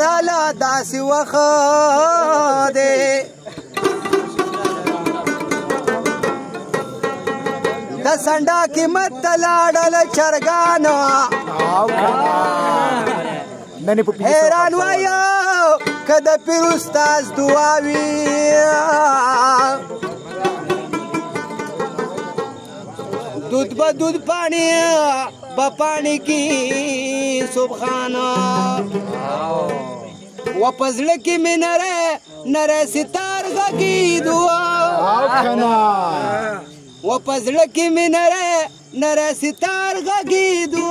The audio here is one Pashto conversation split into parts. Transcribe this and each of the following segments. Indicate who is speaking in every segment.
Speaker 1: راله داسې وخت دی د سنډا قیمت ته لاړل چرګانو حیران وایو که د پیر استاز دعا وي دود به دود پاڼې به پاڼې کې سبحانه و په زړه کې مې نری ستار غږېدو و په زړه کې مې نری ستار غږېدو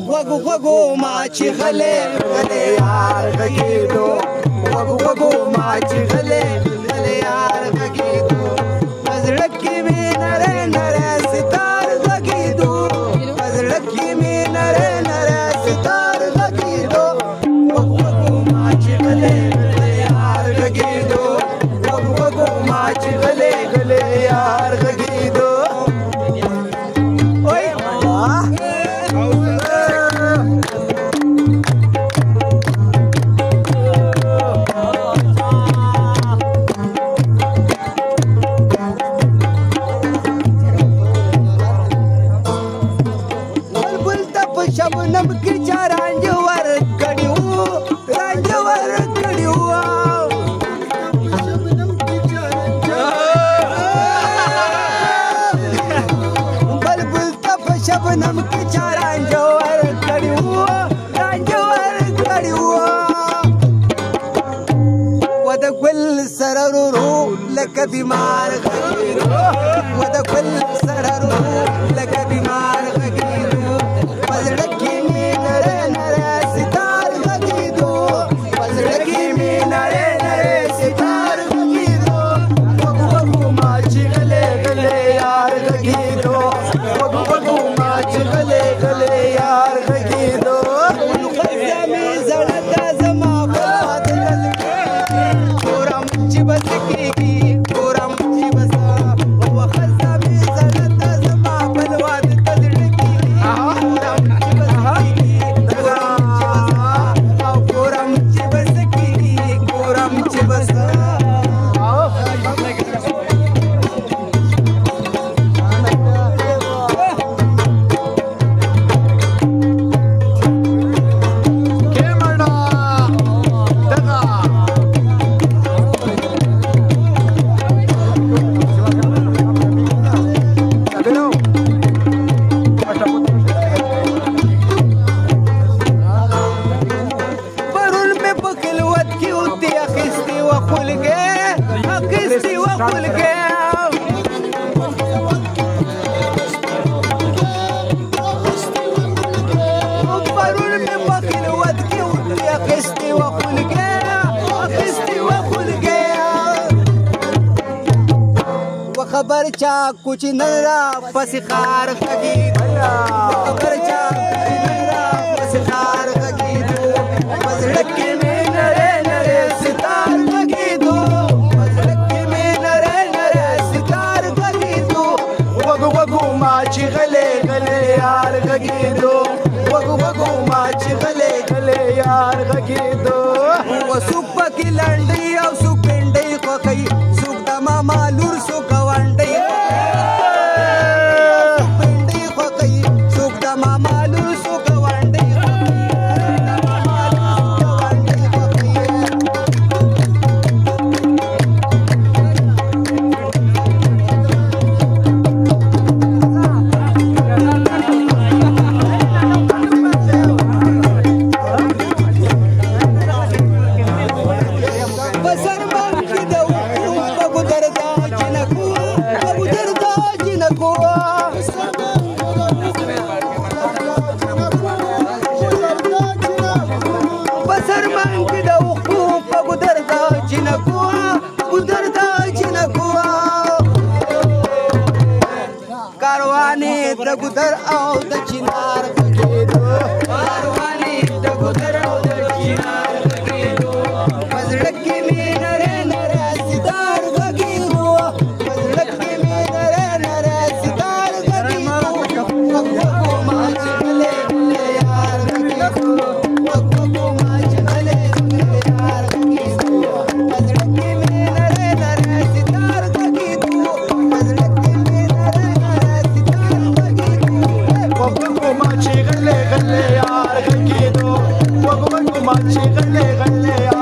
Speaker 1: غوږو غوږو ما چې غلی غلی یار غږېدو غوږو غوږو ما چې غلی غلی یار غږېدو په زړه کې مې نری ستار غږېدو په زړه کې مې نری ستار غږېدو غوږو غوږو ما چې غلی غلی یار غږېدو غوږو غوږو ما چې غلی غلی یار غږېدو شبنم کی چا رانج ور کړیو رانج ور کړیو بلبل تپ شبنم کی چا رانج ور کړیو رانج ور کړیو ود ګل سررو لکه بیمار غږیدو ود ګل سررو لکه بیمار غږیدو پزړه کې مې نری ستار غږېدو پزړه کې مې نری ستار غږېدو غوږو غوږو ما چې غلی غلی یار غږېدو غوږو غوږو ما چې غلی غلی یار غږېدو خزه مې زړه ته زما باد ګورم چې بس کېږي ګورم چې بس خزه مې زړه ته زما بلواد ته زړه کېږي خبر چا کچھ نرا پس خار غږېدو خبر چا کچھ نرا پس خار غږېدو په زړه کې مې نری ستار غږېدو په زړه کې مې نری ستار غږېدو غوږو غوږو ما چې غلی غلی یار غږېدو غوږو غوږو ما چې غلی غلی یار غږېدو و څوک پکې لنډۍ او څوک پنډۍ خوښوي څوک د ماما لور څوک ونډۍ پنډۍ خوښوي څوک د ماما لور څوک ونډۍ د ګودر او د چنار غږېدو کاروانې د ګودر او د چنار غږېدو په زړه کې مې نری ستار غږېدو په زړه کې مې نری ستار غږېدو ما چې غلی غلی یار غږېدو ما چې
Speaker 2: ماشي غلي غلي